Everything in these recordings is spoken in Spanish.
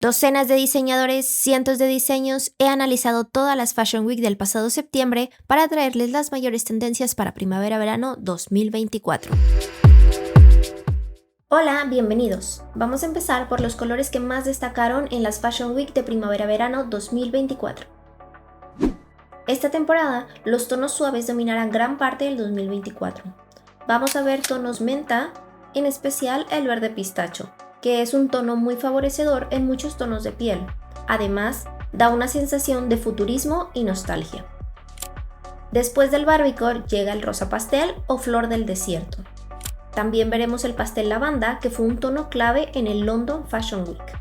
Docenas de diseñadores, cientos de diseños, he analizado todas las Fashion Week del pasado septiembre para traerles las mayores tendencias para primavera-verano 2024. Hola, bienvenidos. Vamos a empezar por los colores que más destacaron en las Fashion Week de primavera-verano 2024. Esta temporada, los tonos suaves dominarán gran parte del 2024. Vamos a ver tonos menta, en especial el verde pistacho, que es un tono muy favorecedor en muchos tonos de piel. Además, da una sensación de futurismo y nostalgia. Después del Barbiecore llega el rosa pastel o flor del desierto. También veremos el pastel lavanda, que fue un tono clave en el London Fashion Week.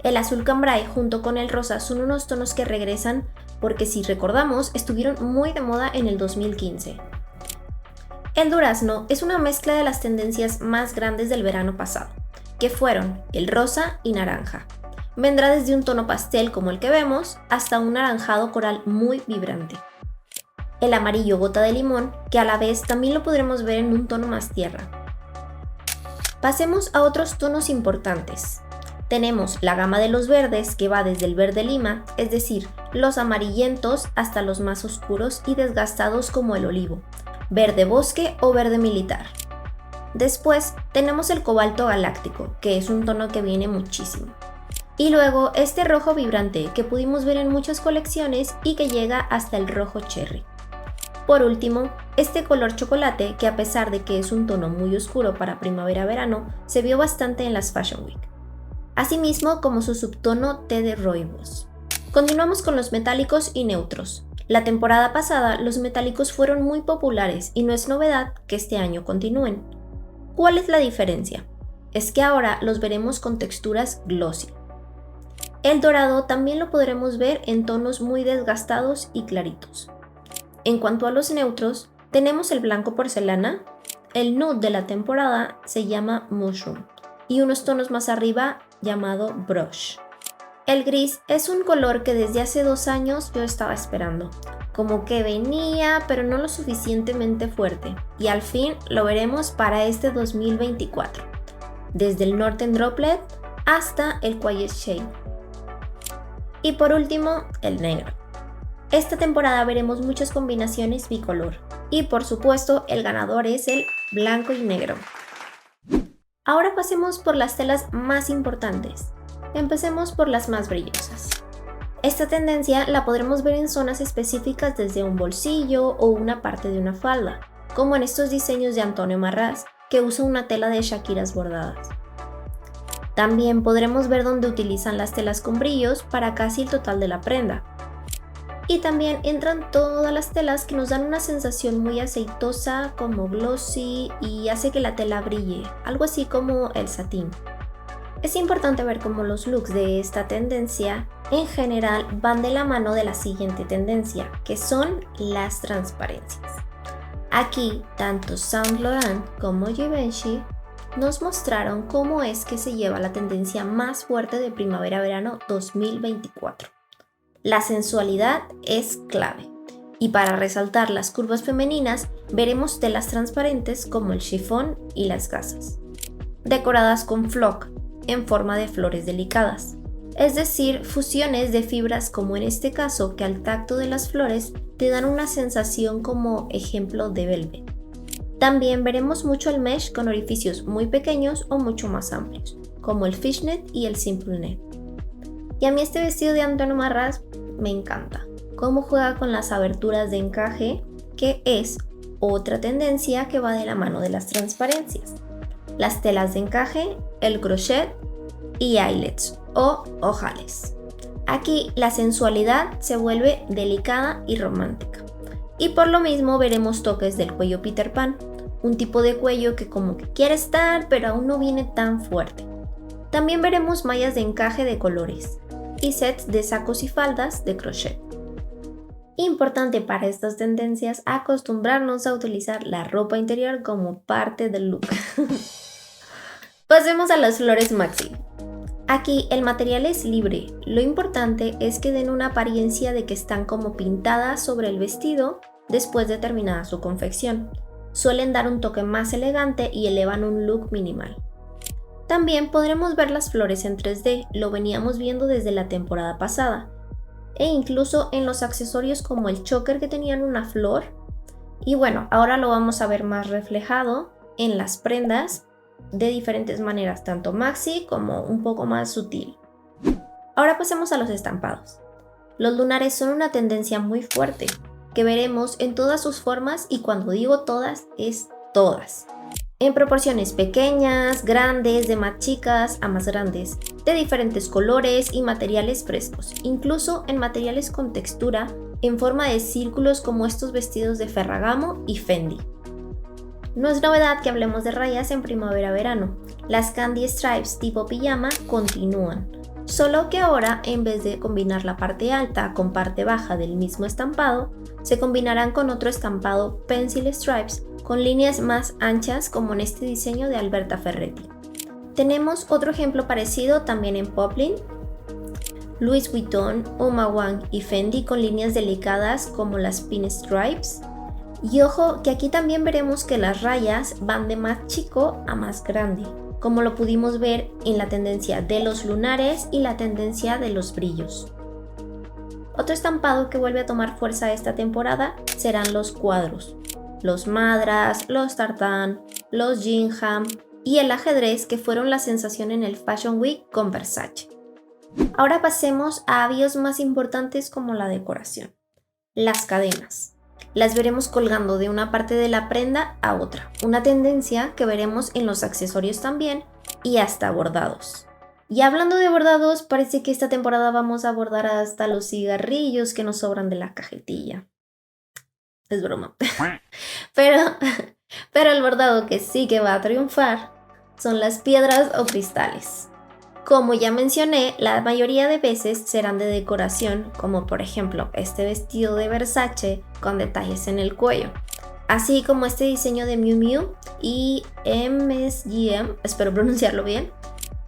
El azul cambray junto con el rosa son unos tonos que regresan porque, si recordamos, estuvieron muy de moda en el 2015. El durazno es una mezcla de las tendencias más grandes del verano pasado, que fueron el rosa y naranja. Vendrá desde un tono pastel como el que vemos hasta un naranjado coral muy vibrante. El amarillo gota de limón, que a la vez también lo podremos ver en un tono más tierra. Pasemos a otros tonos importantes. Tenemos la gama de los verdes, que va desde el verde lima, es decir, los amarillentos, hasta los más oscuros y desgastados como el olivo, verde bosque o verde militar. Después tenemos el cobalto galáctico, que es un tono que viene muchísimo. Y luego este rojo vibrante, que pudimos ver en muchas colecciones y que llega hasta el rojo cherry. Por último, este color chocolate, que a pesar de que es un tono muy oscuro para primavera-verano, se vio bastante en las Fashion Week. Asimismo como su subtono té de rooibos. Continuamos con los metálicos y neutros. La temporada pasada los metálicos fueron muy populares y no es novedad que este año continúen. ¿Cuál es la diferencia? Es que ahora los veremos con texturas glossy. El dorado también lo podremos ver en tonos muy desgastados y claritos. En cuanto a los neutros, tenemos el blanco porcelana, el nude de la temporada se llama mushroom y unos tonos más arriba llamado brush. El gris es un color que desde hace 2 años yo estaba esperando. Como que venía, pero no lo suficientemente fuerte, y al fin lo veremos para este 2024, desde el Northern Droplet hasta el Quiet Shade. Y por último, el negro. Esta temporada veremos muchas combinaciones bicolor, y por supuesto el ganador es el blanco y negro. Ahora pasemos por las telas más importantes. Empecemos por las más brillosas. Esta tendencia la podremos ver en zonas específicas desde un bolsillo o una parte de una falda, como en estos diseños de Antonio Marraz, que usa una tela de shakiras bordadas. También podremos ver donde utilizan las telas con brillos para casi el total de la prenda. Y también entran todas las telas que nos dan una sensación muy aceitosa, como glossy, y hace que la tela brille, algo así como el satín. Es importante ver cómo los looks de esta tendencia en general van de la mano de la siguiente tendencia, que son las transparencias. Aquí, tanto Saint Laurent como Givenchy nos mostraron cómo es que se lleva la tendencia más fuerte de primavera-verano 2024. La sensualidad es clave, y para resaltar las curvas femeninas veremos telas transparentes como el chiffón y las gasas, decoradas con flock en forma de flores delicadas, es decir, fusiones de fibras como en este caso, que al tacto de las flores te dan una sensación como ejemplo de velvet. También veremos mucho el mesh con orificios muy pequeños o mucho más amplios, como el fishnet y el simple net. Y a mí este vestido de Antonio Marraz me encanta, cómo juega con las aberturas de encaje, que es otra tendencia que va de la mano de las transparencias. Las telas de encaje, el crochet y eyelets o ojales. Aquí la sensualidad se vuelve delicada y romántica. Y por lo mismo veremos toques del cuello Peter Pan, un tipo de cuello que como que quiere estar pero aún no viene tan fuerte. También veremos mallas de encaje de colores y sets de sacos y faldas de crochet. Importante para estas tendencias acostumbrarnos a utilizar la ropa interior como parte del look. Pasemos a las flores maxi. Aquí el material es libre, lo importante es que den una apariencia de que están como pintadas sobre el vestido después de terminada su confección. Suelen dar un toque más elegante y elevan un look minimal. También podremos ver las flores en 3D, lo veníamos viendo desde la temporada pasada, e incluso en los accesorios como el choker que tenían una flor, y bueno, ahora lo vamos a ver más reflejado en las prendas de diferentes maneras, tanto maxi como un poco más sutil. Ahora pasemos a los estampados. Los lunares son una tendencia muy fuerte, que veremos en todas sus formas, y cuando digo todas, es todas. En proporciones pequeñas, grandes, de más chicas a más grandes, de diferentes colores y materiales frescos, incluso en materiales con textura en forma de círculos como estos vestidos de Ferragamo y Fendi. No es novedad que hablemos de rayas en primavera-verano. Las candy stripes tipo pijama continúan, solo que ahora en vez de combinar la parte alta con parte baja del mismo estampado, se combinarán con otro estampado pencil stripes con líneas más anchas como en este diseño de Alberta Ferretti. Tenemos otro ejemplo parecido también en Poplin, Louis Vuitton, Uma Wang y Fendi con líneas delicadas como las pinstripes. Y ojo que aquí también veremos que las rayas van de más chico a más grande, como lo pudimos ver en la tendencia de los lunares y la tendencia de los brillos. Otro estampado que vuelve a tomar fuerza esta temporada serán los cuadros. Los madras, los tartán, los gingham y el ajedrez, que fueron la sensación en el Fashion Week con Versace. Ahora pasemos a avíos más importantes como la decoración. Las cadenas. Las veremos colgando de una parte de la prenda a otra, una tendencia que veremos en los accesorios también y hasta bordados. Y hablando de bordados, parece que esta temporada vamos a bordar hasta los cigarrillos que nos sobran de la cajetilla. Es broma. Pero el bordado que sí que va a triunfar son las piedras o cristales. Como ya mencioné, la mayoría de veces serán de decoración, como por ejemplo este vestido de Versace con detalles en el cuello, así como este diseño de Miu Miu y MSGM, espero pronunciarlo bien,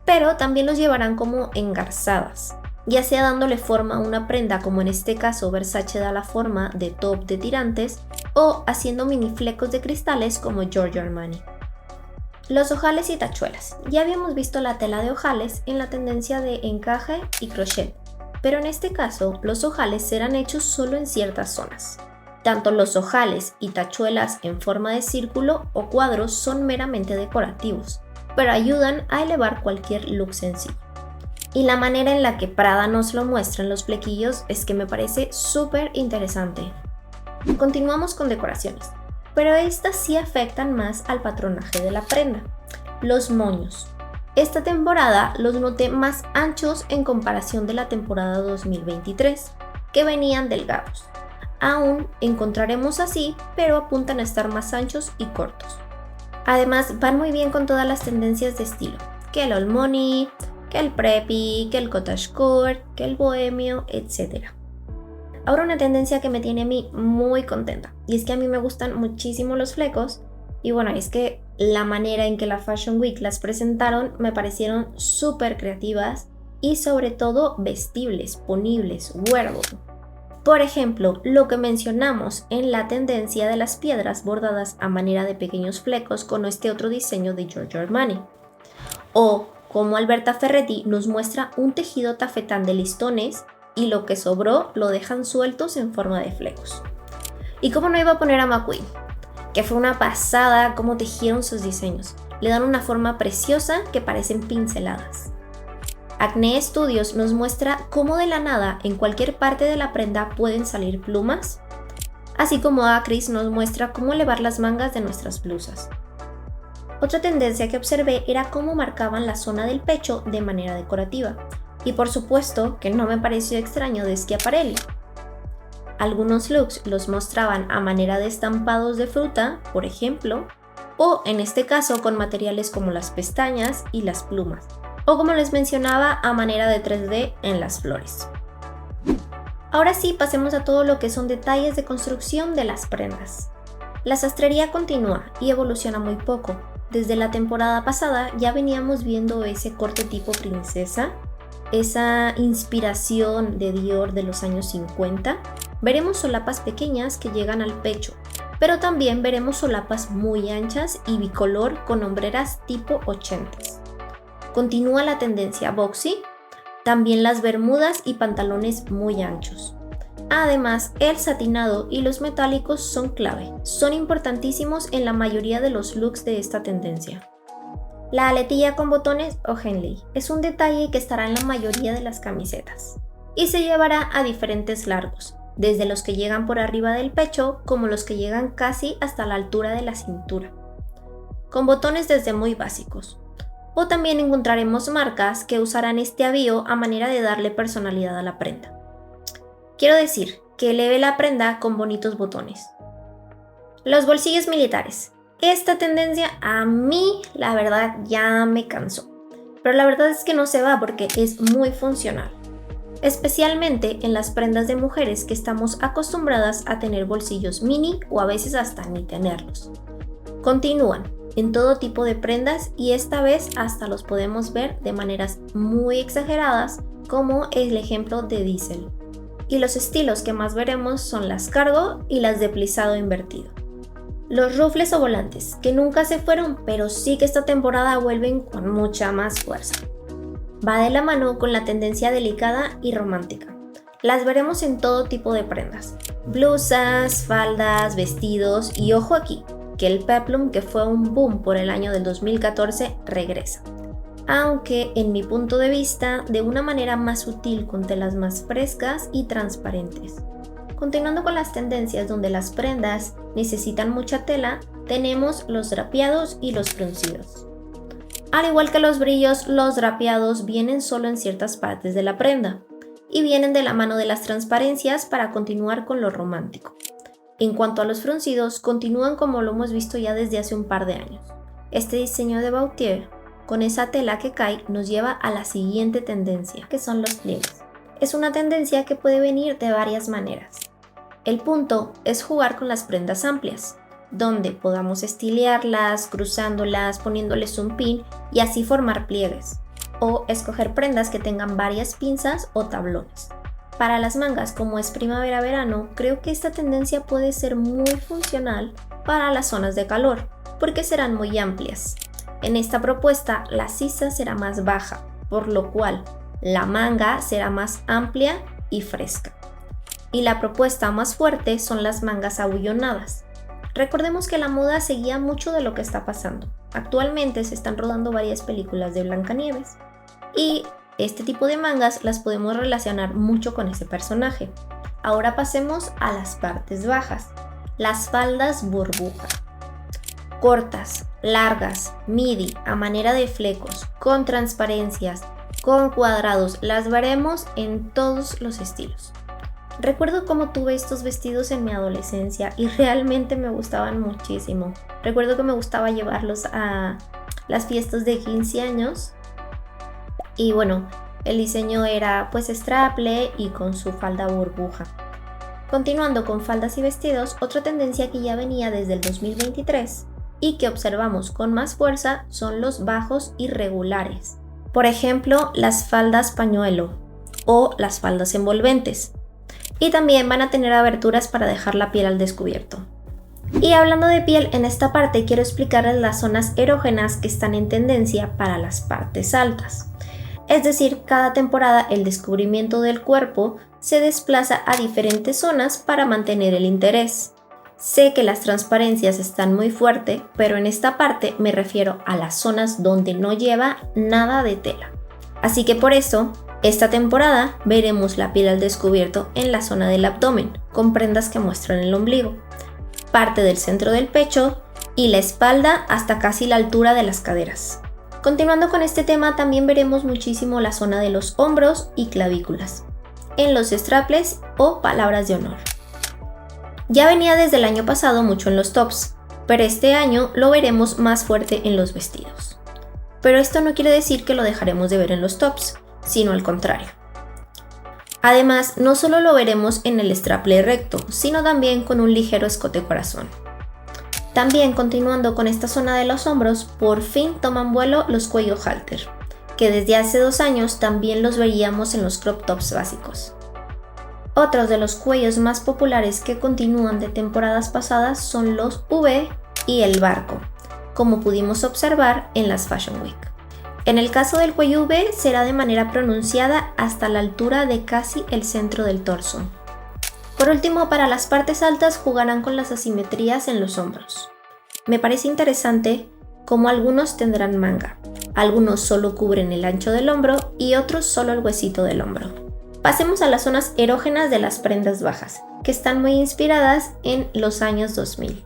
pero también los llevarán como engarzadas, ya sea dándole forma a una prenda como en este caso Versace da la forma de top de tirantes, o haciendo mini flecos de cristales como Giorgio Armani. Los ojales y tachuelas. Ya habíamos visto la tela de ojales en la tendencia de encaje y crochet, pero en este caso los ojales serán hechos solo en ciertas zonas. Tanto los ojales y tachuelas en forma de círculo o cuadros son meramente decorativos, pero ayudan a elevar cualquier look sencillo. Y la manera en la que Prada nos lo muestra en los flequillos es que me parece súper interesante. Continuamos con decoraciones, pero estas sí afectan más al patronaje de la prenda. Los moños. Esta temporada los noté más anchos en comparación de la temporada 2023, que venían delgados. Aún encontraremos así, pero apuntan a estar más anchos y cortos. Además, van muy bien con todas las tendencias de estilo, que el old money, que el preppy, que el cottagecore, que el bohemio, etc. Ahora una tendencia que me tiene a mí muy contenta, y es que a mí me gustan muchísimo los flecos, y bueno, es que la manera en que la Fashion Week las presentaron me parecieron súper creativas y sobre todo vestibles, ponibles, wearable. Por ejemplo, lo que mencionamos en la tendencia de las piedras bordadas a manera de pequeños flecos con este otro diseño de Giorgio Armani. O como Alberta Ferretti nos muestra un tejido tafetán de listones y lo que sobró lo dejan sueltos en forma de flecos. Y cómo no iba a poner a McQueen, que fue una pasada cómo tejieron sus diseños. Le dan una forma preciosa que parecen pinceladas. Acne Studios nos muestra cómo de la nada en cualquier parte de la prenda pueden salir plumas, así como Acris nos muestra cómo elevar las mangas de nuestras blusas. Otra tendencia que observé era cómo marcaban la zona del pecho de manera decorativa, y por supuesto que no me pareció extraño de Schiaparelli. Algunos looks los mostraban a manera de estampados de fruta, por ejemplo, o en este caso con materiales como las pestañas y las plumas, o como les mencionaba a manera de 3D en las flores. Ahora sí, pasemos a todo lo que son detalles de construcción de las prendas. La sastrería continúa y evoluciona muy poco. Desde la temporada pasada ya veníamos viendo ese corte tipo princesa, esa inspiración de Dior de los años 50. Veremos solapas pequeñas que llegan al pecho, pero también veremos solapas muy anchas y bicolor con hombreras tipo 80s. Continúa la tendencia boxy, también las bermudas y pantalones muy anchos. Además, el satinado y los metálicos son clave, son importantísimos en la mayoría de los looks de esta tendencia. La aletilla con botones o Henley es un detalle que estará en la mayoría de las camisetas y se llevará a diferentes largos, desde los que llegan por arriba del pecho como los que llegan casi hasta la altura de la cintura, con botones desde muy básicos. O también encontraremos marcas que usarán este avío a manera de darle personalidad a la prenda. Quiero decir, que eleve la prenda con bonitos botones. Los bolsillos militares. Esta tendencia a mí, la verdad, ya me cansó. Pero la verdad es que no se va porque es muy funcional. Especialmente en las prendas de mujeres que estamos acostumbradas a tener bolsillos mini o a veces hasta ni tenerlos. Continúan en todo tipo de prendas y esta vez hasta los podemos ver de maneras muy exageradas, como el ejemplo de Diesel. Y los estilos que más veremos son las cargo y las de plisado invertido. Los rufles o volantes, que nunca se fueron, pero sí que esta temporada vuelven con mucha más fuerza. Va de la mano con la tendencia delicada y romántica. Las veremos en todo tipo de prendas. Blusas, faldas, vestidos y ojo aquí, que el peplum, que fue un boom por el año del 2014, regresa. Aunque en mi punto de vista de una manera más sutil con telas más frescas y transparentes. Continuando con las tendencias donde las prendas necesitan mucha tela, tenemos los drapeados y los fruncidos. Al igual que los brillos, los drapeados vienen solo en ciertas partes de la prenda y vienen de la mano de las transparencias para continuar con lo romántico. En cuanto a los fruncidos, continúan como lo hemos visto ya desde hace un par de años. Este diseño de Bautier, con esa tela que cae, nos lleva a la siguiente tendencia, que son los pliegues. Es una tendencia que puede venir de varias maneras. El punto es jugar con las prendas amplias, donde podamos estilearlas, cruzándolas, poniéndoles un pin y así formar pliegues. O escoger prendas que tengan varias pinzas o tablones. Para las mangas, como es primavera-verano, creo que esta tendencia puede ser muy funcional para las zonas de calor, porque serán muy amplias. En esta propuesta, la sisa será más baja, por lo cual la manga será más amplia y fresca. Y la propuesta más fuerte son las mangas abullonadas. Recordemos que la moda seguía mucho de lo que está pasando. Actualmente se están rodando varias películas de Blancanieves y este tipo de mangas las podemos relacionar mucho con ese personaje. Ahora pasemos a las partes bajas. Las faldas burbuja. Cortas, largas, midi, a manera de flecos, con transparencias, con cuadrados, las veremos en todos los estilos. Recuerdo cómo tuve estos vestidos en mi adolescencia y realmente me gustaban muchísimo. Recuerdo que me gustaba llevarlos a las fiestas de 15 años y bueno, el diseño era pues straple y con su falda burbuja. Continuando con faldas y vestidos, otra tendencia que ya venía desde el 2023 y que observamos con más fuerza son los bajos irregulares. Por ejemplo, las faldas pañuelo o las faldas envolventes. Y también van a tener aberturas para dejar la piel al descubierto. Y hablando de piel, en esta parte quiero explicarles las zonas erógenas que están en tendencia para las partes altas. Es decir, cada temporada el descubrimiento del cuerpo se desplaza a diferentes zonas para mantener el interés. Sé que las transparencias están muy fuertes, pero en esta parte me refiero a las zonas donde no lleva nada de tela. Así que por eso, esta temporada veremos la piel al descubierto en la zona del abdomen, con prendas que muestran el ombligo, parte del centro del pecho y la espalda hasta casi la altura de las caderas. Continuando con este tema, también veremos muchísimo la zona de los hombros y clavículas, en los straples o palabras de honor. Ya venía desde el año pasado mucho en los tops, pero este año lo veremos más fuerte en los vestidos. Pero esto no quiere decir que lo dejaremos de ver en los tops, sino al contrario. Además, no solo lo veremos en el straple recto, sino también con un ligero escote corazón. También continuando con esta zona de los hombros, por fin toman vuelo los cuello halter, que desde hace 2 años también los veíamos en los crop tops básicos. Otros de los cuellos más populares que continúan de temporadas pasadas son los V y el barco, como pudimos observar en las Fashion Week. En el caso del cuello V será de manera pronunciada hasta la altura de casi el centro del torso. Por último, para las partes altas jugarán con las asimetrías en los hombros. Me parece interesante cómo algunos tendrán manga, algunos solo cubren el ancho del hombro y otros solo el huesito del hombro. Pasemos a las zonas erógenas de las prendas bajas, que están muy inspiradas en los años 2000.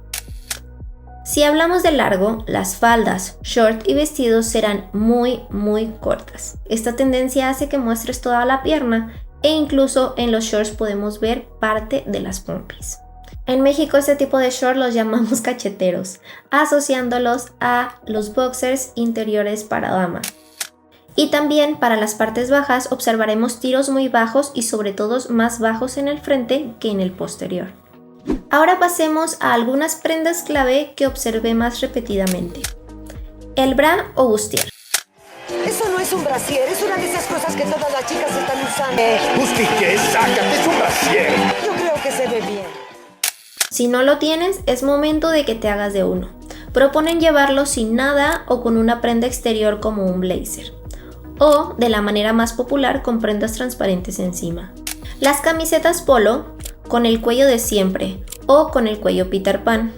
Si hablamos de largo, las faldas, short y vestidos serán muy cortas. Esta tendencia hace que muestres toda la pierna e incluso en los shorts podemos ver parte de las pompis. En México este tipo de short los llamamos cacheteros, asociándolos a los boxers interiores para dama. Y también para las partes bajas observaremos tiros muy bajos y sobre todo más bajos en el frente que en el posterior. Ahora pasemos a algunas prendas clave que observé más repetidamente. El bra o bustier. Eso no es un brasier, es una de esas cosas que todas las chicas están usando. ¿Busti qué? Sácate, es un brasier. Yo creo que se ve bien. Si no lo tienes, es momento de que te hagas de uno. Proponen llevarlo sin nada o con una prenda exterior como un blazer. O, de la manera más popular, con prendas transparentes encima. Las camisetas polo, con el cuello de siempre o con el cuello Peter Pan.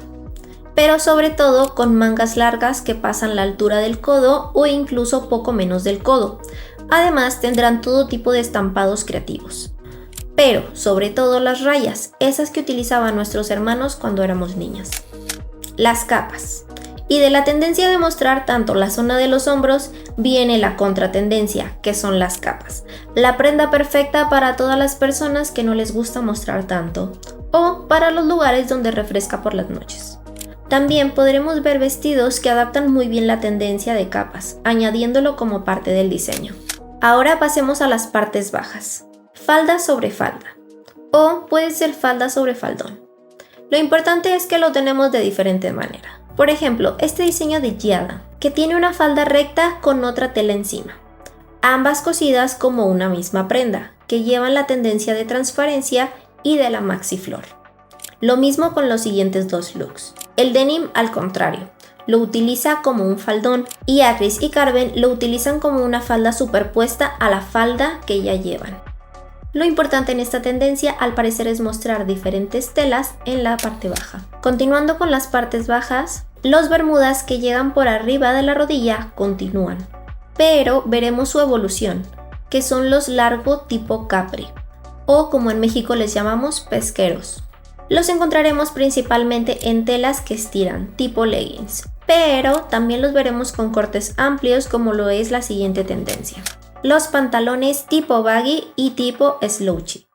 Pero sobre todo con mangas largas que pasan la altura del codo o incluso poco menos del codo. Además tendrán todo tipo de estampados creativos. Pero sobre todo las rayas, esas que utilizaban nuestros hermanos cuando éramos niñas. Las capas. Y de la tendencia de mostrar tanto la zona de los hombros, viene la contratendencia, que son las capas. La prenda perfecta para todas las personas que no les gusta mostrar tanto, o para los lugares donde refresca por las noches. También podremos ver vestidos que adaptan muy bien la tendencia de capas, añadiéndolo como parte del diseño. Ahora pasemos a las partes bajas. Falda sobre falda, o puede ser falda sobre faldón. Lo importante es que lo tenemos de diferente manera. Por ejemplo, este diseño de Giada, que tiene una falda recta con otra tela encima, ambas cosidas como una misma prenda, que llevan la tendencia de transparencia y de la maxiflor. Lo mismo con los siguientes dos looks. El denim, al contrario, lo utiliza como un faldón y Acris y Carven lo utilizan como una falda superpuesta a la falda que ya llevan. Lo importante en esta tendencia al parecer es mostrar diferentes telas en la parte baja. Continuando con las partes bajas, los bermudas que llegan por arriba de la rodilla continúan, pero veremos su evolución, que son los largo tipo capri, o como en México les llamamos pesqueros. Los encontraremos principalmente en telas que estiran, tipo leggings, pero también los veremos con cortes amplios como lo es la siguiente tendencia. Los pantalones tipo baggy y tipo slouchy,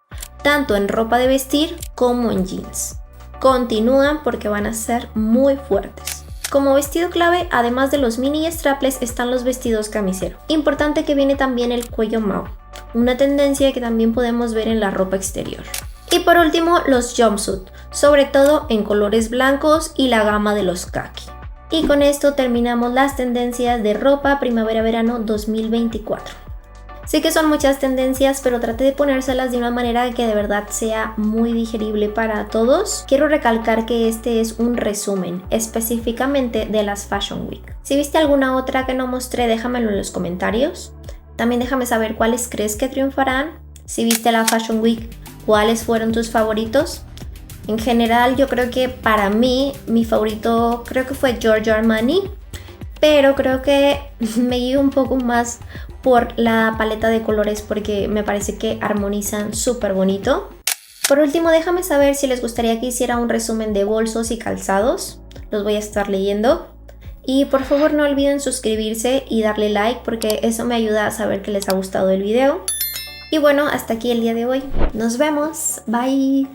tanto en ropa de vestir como en jeans. Continúan porque van a ser muy fuertes. Como vestido clave, además de los mini strapless, están los vestidos camisero. Importante que viene también el cuello mao, una tendencia que también podemos ver en la ropa exterior. Y por último, los jumpsuit, sobre todo en colores blancos y la gama de los khaki. Y con esto terminamos las tendencias de ropa primavera-verano 2024. Sé que son muchas tendencias, pero traté de ponérselas de una manera que de verdad sea muy digerible para todos. Quiero recalcar que este es un resumen específicamente de las Fashion Week. Si viste alguna otra que no mostré, déjamelo en los comentarios. También déjame saber cuáles crees que triunfarán. Si viste la Fashion Week, ¿cuáles fueron tus favoritos? En general, yo creo que para mí, mi favorito creo que fue Giorgio Armani, pero creo que me guío un poco más por la paleta de colores porque me parece que armonizan súper bonito. Por último, déjame saber si les gustaría que hiciera un resumen de bolsos y calzados. Los voy a estar leyendo. Y por favor no olviden suscribirse y darle like porque eso me ayuda a saber que les ha gustado el video. Y bueno, hasta aquí el día de hoy. Nos vemos. Bye.